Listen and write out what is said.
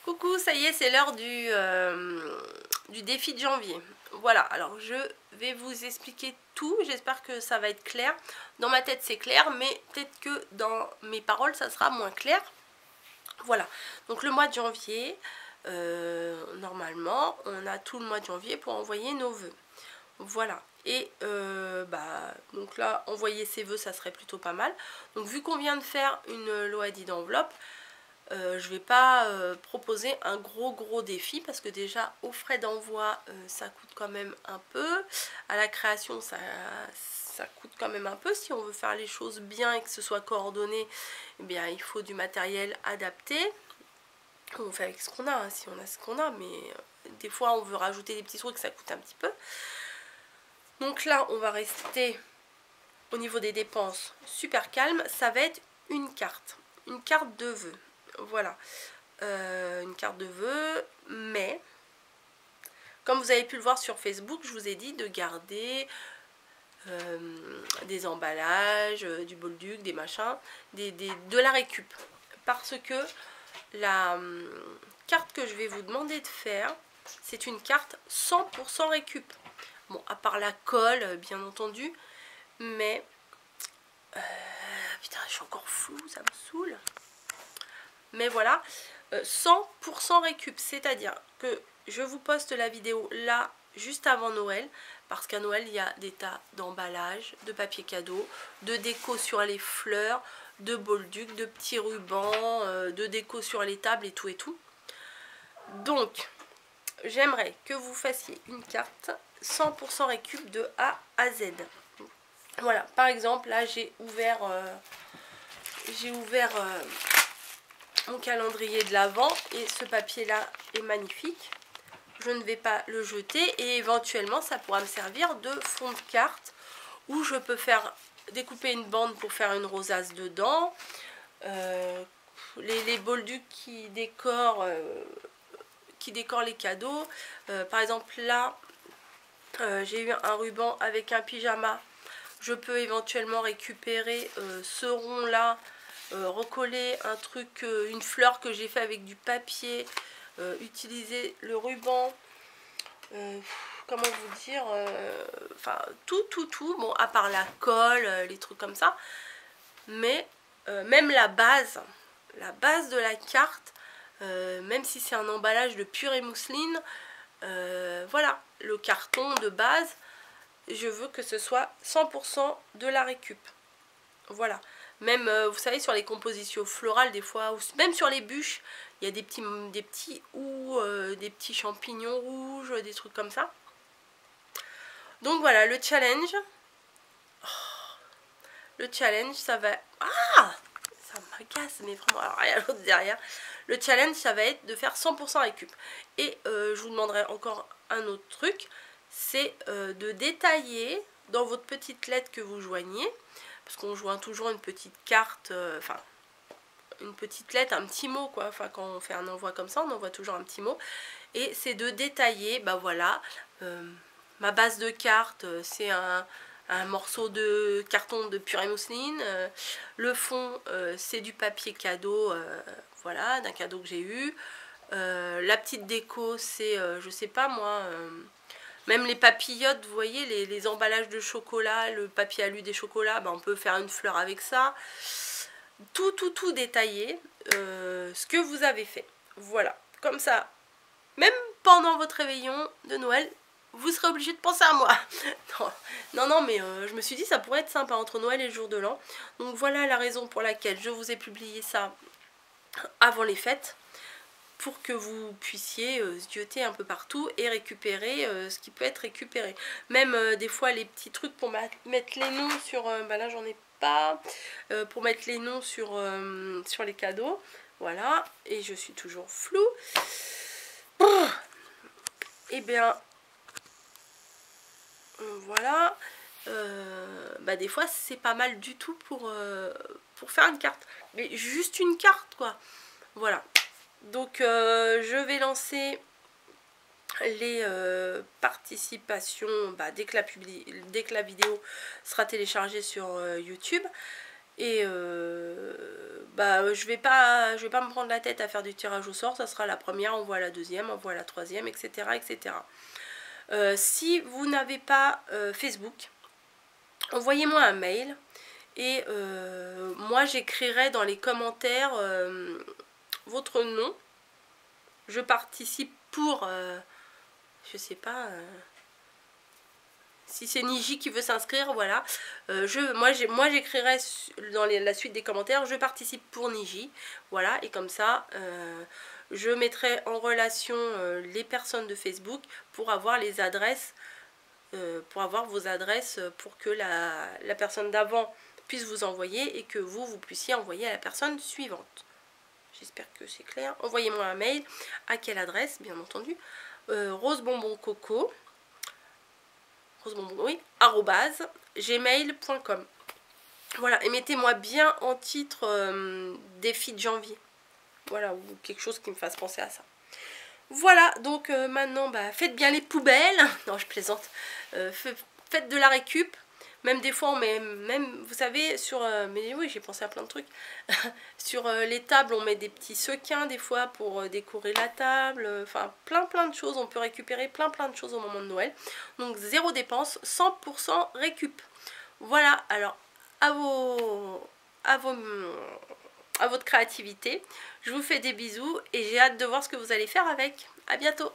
Coucou, ça y est, c'est l'heure du défi de janvier. Voilà, alors je vais vous expliquer tout, j'espère que ça va être clair. Dans ma tête c'est clair, mais peut-être que dans mes paroles ça sera moins clair. Voilà, donc le mois de janvier, normalement, on a tout le mois de janvier pour envoyer nos vœux. Voilà, et donc là, envoyer ses vœux, ça serait plutôt pas mal. Donc vu qu'on vient de faire une Loadie d'enveloppe, je vais pas proposer un gros défi parce que déjà aux frais d'envoi ça coûte quand même un peu, à la création ça coûte quand même un peu. Si on veut faire les choses bien et que ce soit coordonné, eh bien il faut du matériel adapté. On fait avec ce qu'on a, hein, si on a ce qu'on a, mais des fois on veut rajouter des petits trucs, ça coûte un petit peu. Donc là on va rester au niveau des dépenses super calme. Ça va être une carte de vœux. Voilà, une carte de vœux, mais comme vous avez pu le voir sur Facebook, je vous ai dit de garder des emballages, du bolduc, des machins, de la récup. Parce que la carte que je vais vous demander de faire, c'est une carte 100% récup. Bon, à part la colle, bien entendu, mais... putain, je suis encore floue, ça me saoule. Mais voilà, 100% récup, c'est-à-dire que je vous poste la vidéo là, juste avant Noël, parce qu'à Noël, il y a des tas d'emballages, de papier cadeau, de déco sur les fleurs, de bolduc, de petits rubans, de déco sur les tables et tout et tout. Donc, j'aimerais que vous fassiez une carte 100% récup de A à Z. Voilà, par exemple, là, j'ai ouvert mon calendrier de l'Avent et ce papier là est magnifique. Je ne vais pas le jeter et éventuellement ça pourra me servir de fond de carte où je peux faire découper une bande pour faire une rosace dedans. Les bolducs qui décorent les cadeaux. Par exemple là j'ai eu un ruban avec un pyjama. Je peux éventuellement récupérer ce rond là, recoller un truc, une fleur que j'ai fait avec du papier, utiliser le ruban, comment vous dire, enfin tout, bon à part la colle, les trucs comme ça, mais même la base de la carte, même si c'est un emballage de purée mousseline, voilà, le carton de base, je veux que ce soit 100% de la récup. Voilà. Même, vous savez, sur les compositions florales, des fois, ou même sur les bûches, il y a des petits des petits champignons rouges, des trucs comme ça. Donc voilà, le challenge. Le challenge, ça va... Ah, ça m'agace, mais vraiment, alors il y a l'autre derrière. Le challenge, ça va être de faire 100% récup. Et je vous demanderai encore un autre truc, c'est de détailler dans votre petite lettre que vous joignez, parce qu'on joint toujours une petite carte, enfin une petite lettre, un petit mot quoi, enfin quand on fait un envoi comme ça, on envoie toujours un petit mot, et c'est de détailler, bah voilà, ma base de carte, c'est un morceau de carton de purée mousseline, le fond c'est du papier cadeau, voilà, d'un cadeau que j'ai eu, la petite déco c'est, je sais pas moi, même les papillotes, vous voyez, les emballages de chocolat, le papier alu des chocolats, bah, on peut faire une fleur avec ça. Tout détaillé, ce que vous avez fait. Voilà, comme ça, même pendant votre réveillon de Noël, vous serez obligé de penser à moi. non, mais je me suis dit ça pourrait être sympa entre Noël et le jour de l'an. Donc voilà la raison pour laquelle je vous ai publié ça avant les fêtes, pour que vous puissiez zioter un peu partout et récupérer ce qui peut être récupéré. Même des fois les petits trucs pour mettre les noms sur... bah là j'en ai pas. Pour mettre les noms sur les cadeaux. Voilà. Et je suis toujours floue. Et bien... voilà. Bah des fois c'est pas mal du tout pour faire une carte. Mais juste une carte quoi. Voilà. Donc je vais lancer les participations dès que la vidéo sera téléchargée sur YouTube. Et bah, je vais pas me prendre la tête à faire du tirage au sort. Ça sera la première, on voit la deuxième, on voit la troisième, etc. etc. Si vous n'avez pas Facebook, envoyez-moi un mail. Et moi j'écrirai dans les commentaires votre nom. Je participe pour, je sais pas, si c'est Niji qui veut s'inscrire, voilà. Moi j'écrirai dans la suite des commentaires, je participe pour Niji. Voilà, et comme ça, je mettrai en relation les personnes de Facebook pour avoir les adresses, pour avoir vos adresses pour que la personne d'avant puisse vous envoyer et que vous puissiez envoyer à la personne suivante. J'espère que c'est clair. Envoyez-moi un mail. À quelle adresse, bien entendu? rosebonboncoco, oui, @gmail.com. Voilà, et mettez-moi bien en titre défi de janvier. Voilà, ou quelque chose qui me fasse penser à ça. Voilà, donc maintenant, bah, faites bien les poubelles. Non, je plaisante. Faites de la récup. Même des fois, on met, même, vous savez, sur... mais oui, j'ai pensé à plein de trucs. Sur les tables, on met des petits sequins, des fois, pour décorer la table. Enfin, plein de choses. On peut récupérer plein de choses au moment de Noël. Donc, zéro dépense, 100% récup. Voilà, alors, à votre créativité. Je vous fais des bisous et j'ai hâte de voir ce que vous allez faire avec. À bientôt!